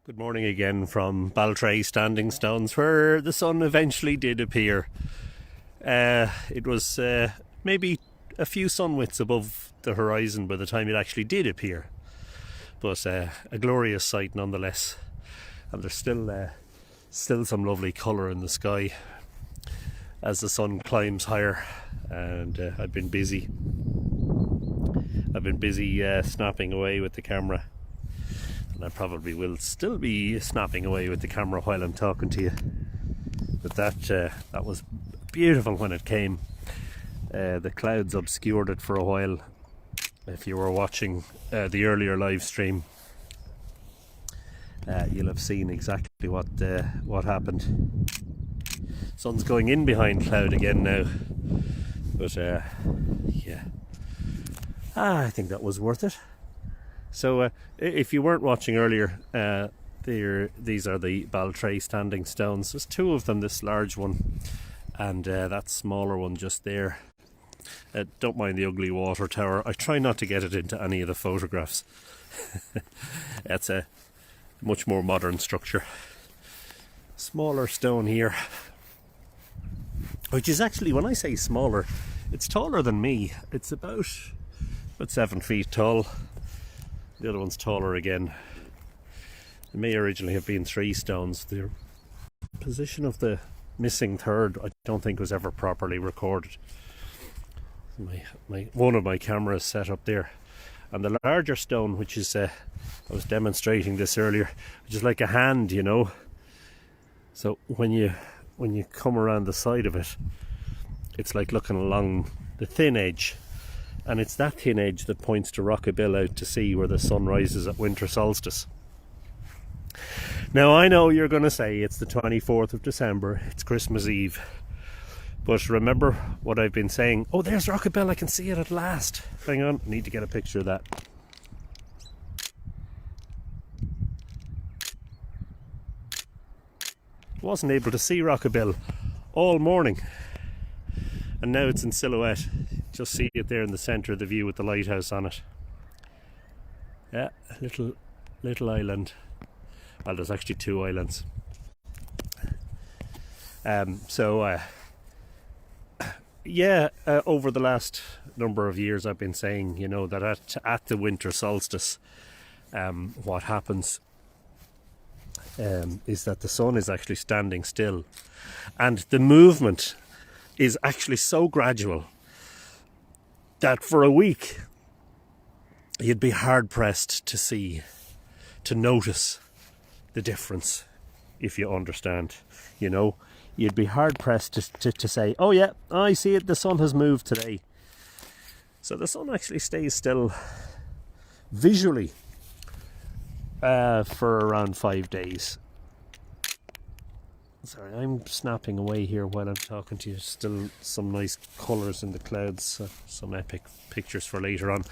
Good morning again from Baltray Standing Stones, where the sun eventually did appear. It was maybe a few sun widths above the horizon by the time it actually did appear, but a glorious sight nonetheless. And there's still some lovely colour in the sky as the sun climbs higher. And I've been busy snapping away with the camera. I probably will still be snapping away with the camera while I'm talking to you. But that was beautiful when it came. The clouds obscured it for a while. If you were watching the earlier live stream, you'll have seen exactly what happened. Sun's going in behind cloud again now. But yeah, I think that was worth it. So if you weren't watching earlier, these are the Baltray Standing Stones. There's two of them, this large one and that smaller one just there. Don't mind the ugly water tower. I try not to get it into any of the photographs. It's a much more modern structure. Smaller stone here, which is actually, when I say smaller, it's taller than me. It's about 7 feet tall. The other one's taller again. It may originally have been 3 stones. The position of the missing third, I don't think, was ever properly recorded. One of my cameras set up there, and the larger stone, which is I was demonstrating this earlier, which is like a hand, you know. So when you come around the side of it, it's like looking along the thin edge. And it's that thin edge that points to Rockabill out to sea, where the sun rises at winter solstice. Now I know you're going to say it's the 24th of December, it's Christmas Eve. But remember what I've been saying. Oh, there's Rockabill, I can see it at last. Hang on, I need to get a picture of that. Wasn't able to see Rockabill all morning. And now it's in silhouette. Just see it there in the centre of the view with the lighthouse on it. Yeah, little island. Well, there's actually 2 islands. Over the last number of years I've been saying, you know, that at the winter solstice, what happens is that the sun is actually standing still. And the movement is actually so gradual that for a week you'd be hard pressed to notice the difference, if you understand. You know, you'd be hard pressed to say, oh yeah, I see it, the sun has moved today. So the sun actually stays still visually for around 5 days. Sorry, I'm snapping away here while I'm talking to you. Still some nice colours in the clouds, some epic pictures for later on.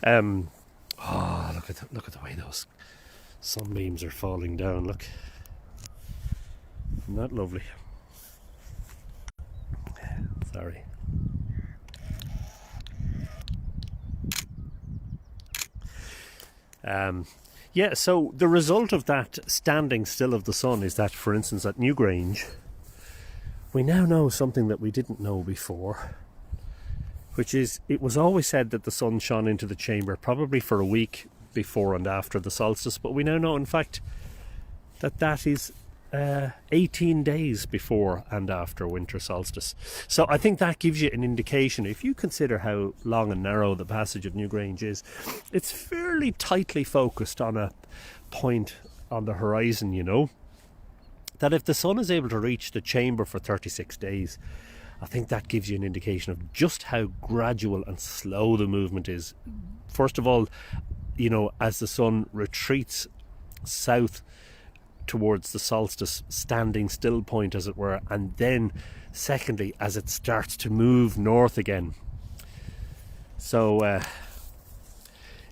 Look at the way those sunbeams are falling down. Look, isn't that lovely? Sorry. Yeah, so the result of that standing still of the sun is that, for instance, at Newgrange, we now know something that we didn't know before, which is, it was always said that the sun shone into the chamber probably for a week before and after the solstice, but we now know, in fact, that is 18 days before and after winter solstice. So I think that gives you an indication. If you consider how long and narrow the passage of Newgrange is, it's fairly tightly focused on a point on the horizon, you know, that if the sun is able to reach the chamber for 36 days, I think that gives you an indication of just how gradual and slow the movement is. First of all, you know, as the sun retreats south towards the solstice standing still point, as it were, and then secondly as it starts to move north again. So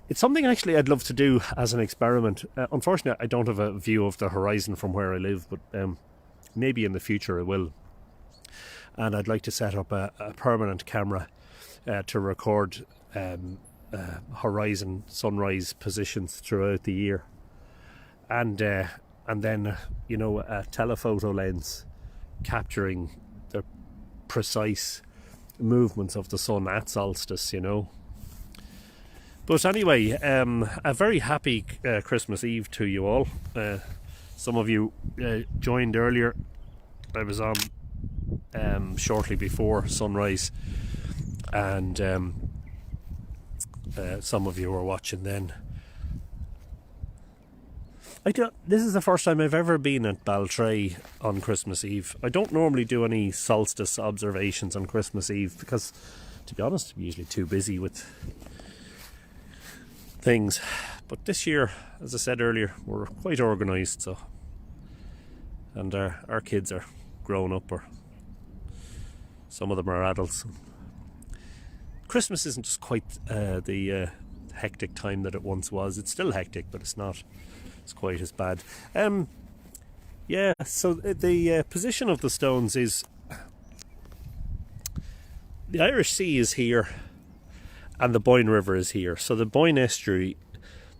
it's something actually I'd love to do as an experiment. Unfortunately I don't have a view of the horizon from where I live, but maybe in the future I will. And I'd like to set up a permanent camera to record horizon sunrise positions throughout the year. and then you know, a telephoto lens capturing the precise movements of the sun at solstice, you know. But anyway, a very happy Christmas Eve to you all. Some of you joined earlier. I was on shortly before sunrise, and some of you were watching then. This is the first time I've ever been at Baltray on Christmas Eve. I don't normally do any solstice observations on Christmas Eve because, to be honest, I'm usually too busy with things. But this year, as I said earlier, we're quite organised, so, and our kids are grown up, or some of them are adults. Christmas isn't just quite the hectic time that it once was. It's still hectic, but it's not quite as bad. Yeah, so the position of the stones is, the Irish Sea is here and the Boyne River is here. So the Boyne estuary,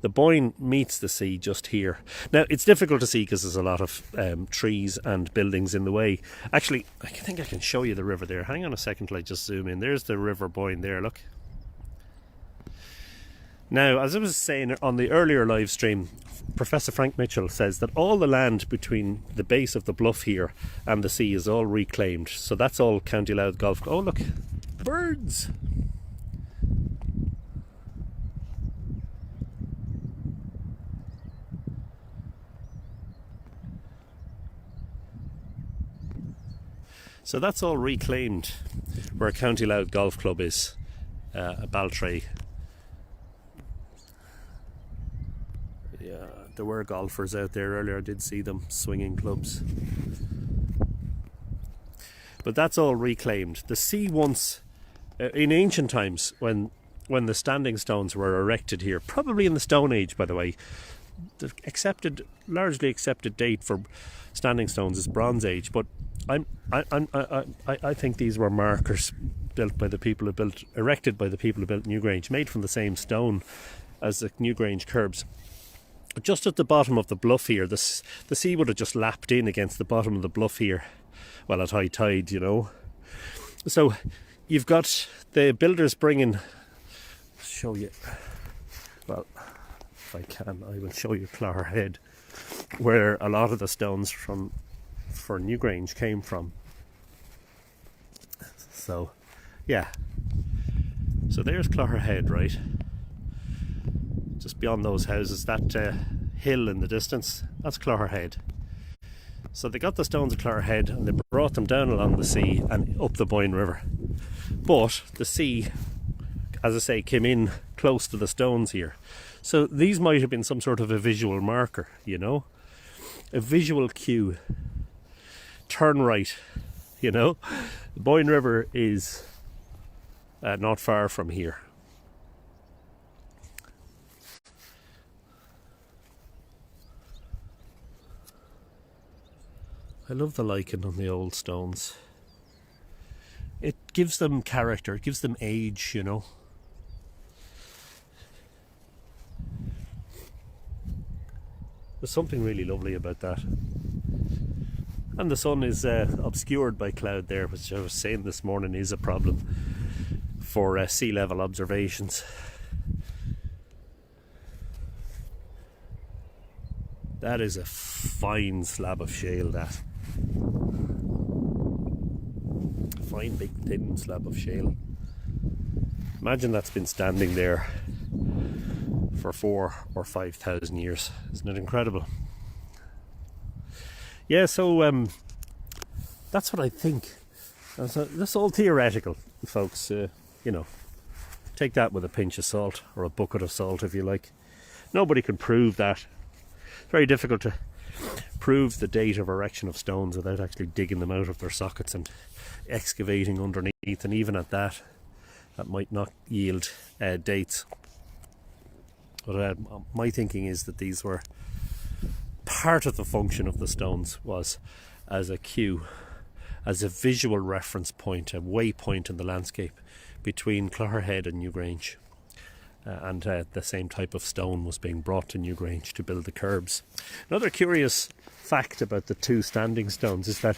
the Boyne meets the sea just here. Now it's difficult to see because there's a lot of trees and buildings in the way. Actually, I think I can show you the river there. Hang on a second till I just zoom in. There's the River Boyne there, look. Now, as I was saying on the earlier live stream, Professor Frank Mitchell says that all the land between the base of the bluff here and the sea is all reclaimed. So that's all County Louth Golf. Oh, look, birds! So that's all reclaimed where County Louth Golf Club is, Baltray. Yeah, there were golfers out there earlier. I did see them swinging clubs. But that's all reclaimed. The sea once, in ancient times, when the standing stones were erected here, probably in the Stone Age, by the way, the largely accepted date for standing stones is Bronze Age. But I think these were markers erected by the people who built Newgrange, made from the same stone as the Newgrange curbs. Just at the bottom of the bluff here, the sea would have just lapped in against the bottom of the bluff here, well, at high tide, you know. So you've got the builders bringing, show you, well, if I can, I will show you Clogherhead, where a lot of the stones for Newgrange came from. So, yeah. So there's Clogherhead, right? Just beyond those houses, that hill in the distance, that's Clogherhead. So they got the stones of Clogherhead and they brought them down along the sea and up the Boyne River. But the sea, as I say, came in close to the stones here. So these might have been some sort of a visual marker, you know? A visual cue. Turn right, you know? The Boyne River is not far from here. I love the lichen on the old stones. It gives them character, it gives them age, you know. There's something really lovely about that. And the sun is obscured by cloud there, which I was saying this morning is a problem for sea level observations. That is a fine slab of shale, that. Fine, big, thin slab of shale. Imagine that's been standing there for 4,000 or 5,000 years. Isn't it incredible? Yeah, so that's what I think. That's all theoretical, folks. You know, take that with a pinch of salt, or a bucket of salt if you like. Nobody can prove that. It's very difficult to prove the date of erection of stones without actually digging them out of their sockets and excavating underneath, and even at that might not yield dates. But my thinking is that these were part of the function of the stones, was as a cue, as a visual reference point, a waypoint in the landscape between Clogherhead and Newgrange. and the same type of stone was being brought to Newgrange to build the curbs. Another curious fact about the two standing stones is that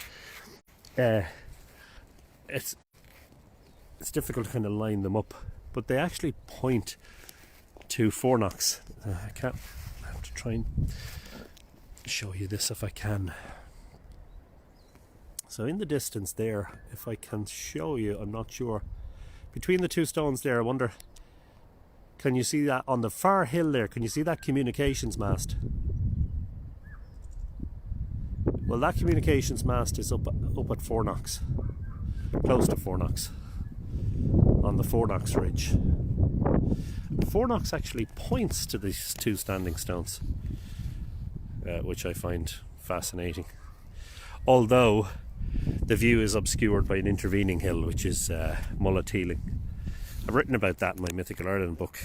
it's difficult to kind of line them up, but they actually point to Fornocks. I have to try and show you this if I can. So in the distance there, if I can show you, I'm not sure, between the two stones there, I wonder, can you see that on the far hill there? Can you see that communications mast? Well, that communications mast is up at Fornocks, close to Fornocks, on the Fornocks Ridge. Fornocks actually points to these two standing stones, which I find fascinating. Although the view is obscured by an intervening hill, which is Mullatealing. I've written about that in my Mythical Ireland book.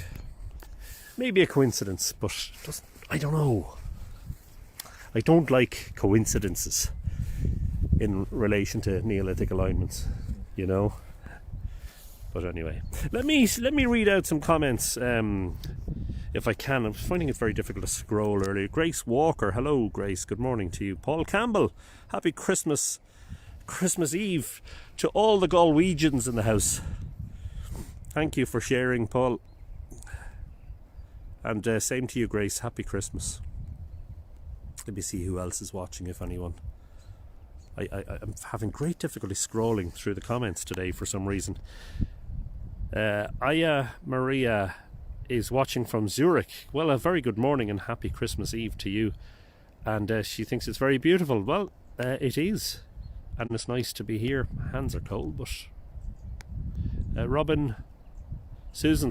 Maybe a coincidence, but I don't know. I don't like coincidences in relation to Neolithic alignments, you know. But anyway, let me read out some comments if I can. I'm finding it very difficult to scroll earlier. Grace Walker, hello Grace, good morning to you. Paul Campbell, happy Christmas Eve to all the Galwegians in the house. Thank you for sharing, Paul. And same to you, Grace, happy Christmas. Let me see who else is watching, if anyone. I'm having great difficulty scrolling through the comments today for some reason. Aya Maria is watching from Zurich. Well, a very good morning and happy Christmas Eve to you. And she thinks it's very beautiful. Well, it is. And it's nice to be here. My hands are cold, but... Susan,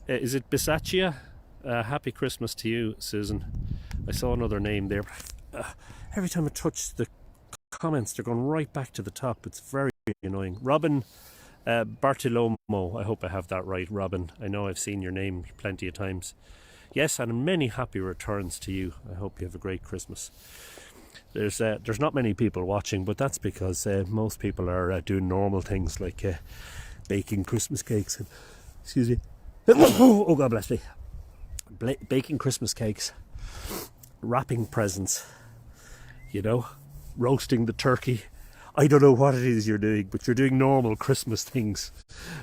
is it Bisaccia? Happy Christmas to you, Susan. I saw another name there. Every time I touch the comments, they're going right back to the top. It's very annoying. Robin Bartolomo, I hope I have that right, Robin. I know I've seen your name plenty of times. Yes, and many happy returns to you. I hope you have a great Christmas. There's not many people watching, but that's because most people are doing normal things like baking Christmas cakes and, excuse me, oh God bless me, baking Christmas cakes, wrapping presents, you know, roasting the turkey. I don't know what it is you're doing, but you're doing normal Christmas things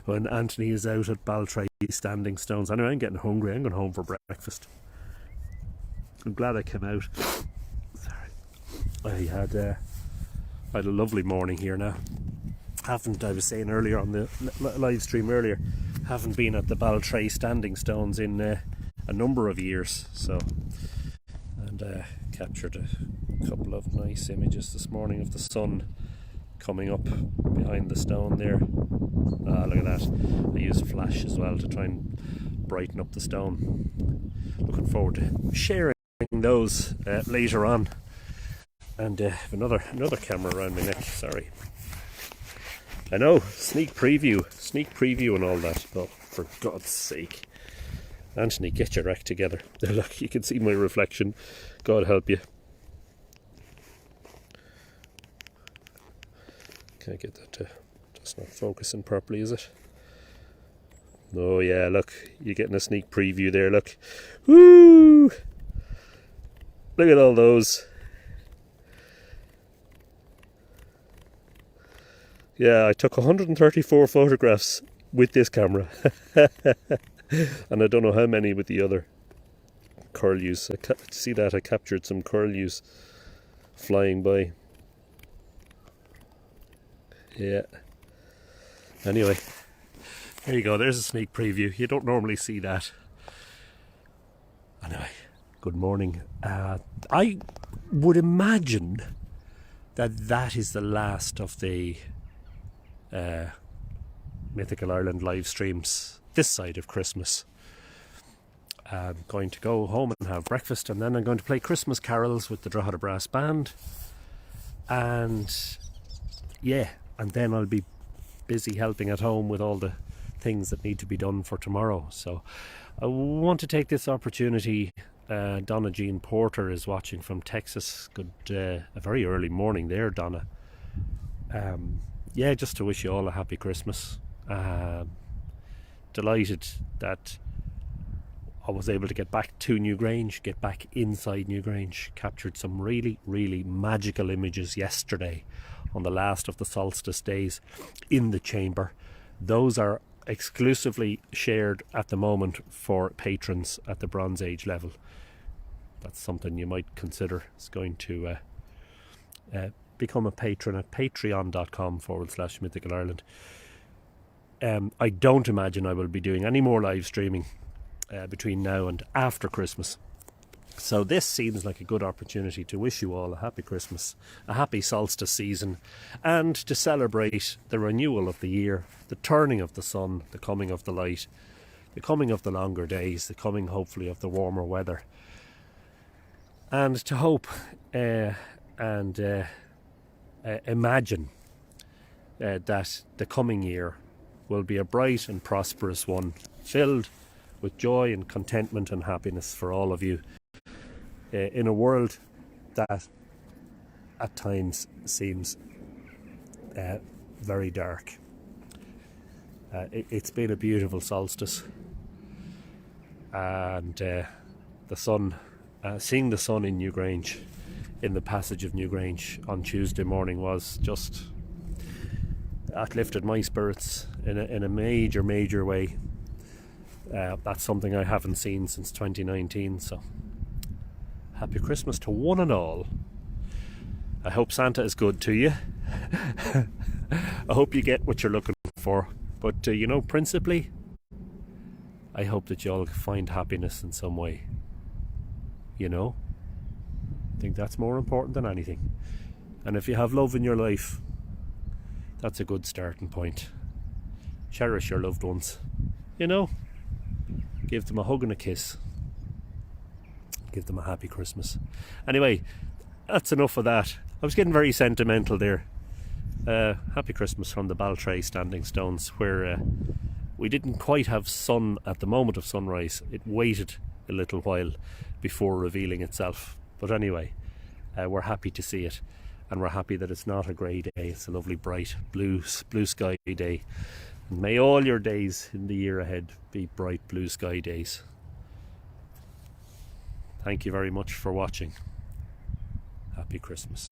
when Anthony is out at Baltray Standing Stones. Anyway, I'm getting hungry. I'm going home for breakfast. I'm glad I came out. Sorry. I had a lovely morning here now. I was saying earlier on the live stream earlier, haven't been at the Baltray Standing Stones in a number of years. So, and captured a couple of nice images this morning of the sun coming up behind the stone there. Ah, look at that. I used flash as well to try and brighten up the stone. Looking forward to sharing those later on. And another camera around my neck, sorry. I know, sneak preview and all that. Oh, for God's sake. Anthony, get your act together. Look, you can see my reflection. God help you. Can't get that to just not focusing properly, is it? Oh yeah, look, you're getting a sneak preview there, look. Woo! Look at all those. Yeah, I took 134 photographs with this camera. And I don't know how many with the other curlews. See that? I captured some curlews flying by. Yeah. Anyway, there you go. There's a sneak preview. You don't normally see that. Anyway, good morning. I would imagine that is the last of the Mythical Ireland live streams this side of Christmas. I'm going to go home and have breakfast, and then I'm going to play Christmas carols with the Drogheda Brass Band, and yeah, and then I'll be busy helping at home with all the things that need to be done for tomorrow. So I want to take this opportunity. Donna Jean Porter is watching from Texas. Good, a very early morning there, Donna. Yeah, just to wish you all a happy Christmas. delighted that I was able to get back to Newgrange, get back inside Newgrange. Captured some really, really magical images yesterday on the last of the solstice days in the chamber. Those are exclusively shared at the moment for patrons at the Bronze Age level. That's something you might consider. Is going to become a patron at patreon.com/Mythical Ireland. I don't imagine I will be doing any more live streaming between now and after Christmas. So this seems like a good opportunity to wish you all a happy Christmas, a happy solstice season, and to celebrate the renewal of the year, the turning of the sun, the coming of the light, the coming of the longer days, the coming hopefully of the warmer weather, and to hope and imagine that the coming year will be a bright and prosperous one, filled with joy and contentment and happiness for all of you, in a world that at times seems very dark. It's been a beautiful solstice, and the sun, seeing the sun in Newgrange, in the passage of Newgrange on Tuesday morning, was just, that lifted my spirits in a major way. That's something I haven't seen since 2019, so happy Christmas to one and all. I hope Santa is good to you. I hope you get what you're looking for, but principally I hope that you all find happiness in some way. I think that's more important than anything. And if you have love in your life, that's a good starting point. Cherish your loved ones. Give them a hug and a kiss. Give them a happy Christmas. Anyway, that's enough of that. I was getting very sentimental there. Happy Christmas from the Baltray Standing Stones, where we didn't quite have sun at the moment of sunrise. It waited a little while before revealing itself. But anyway, we're happy to see it. And we're happy that it's not a grey day. It's a lovely bright blue sky day. And may all your days in the year ahead be bright blue sky days. Thank you very much for watching. Happy Christmas.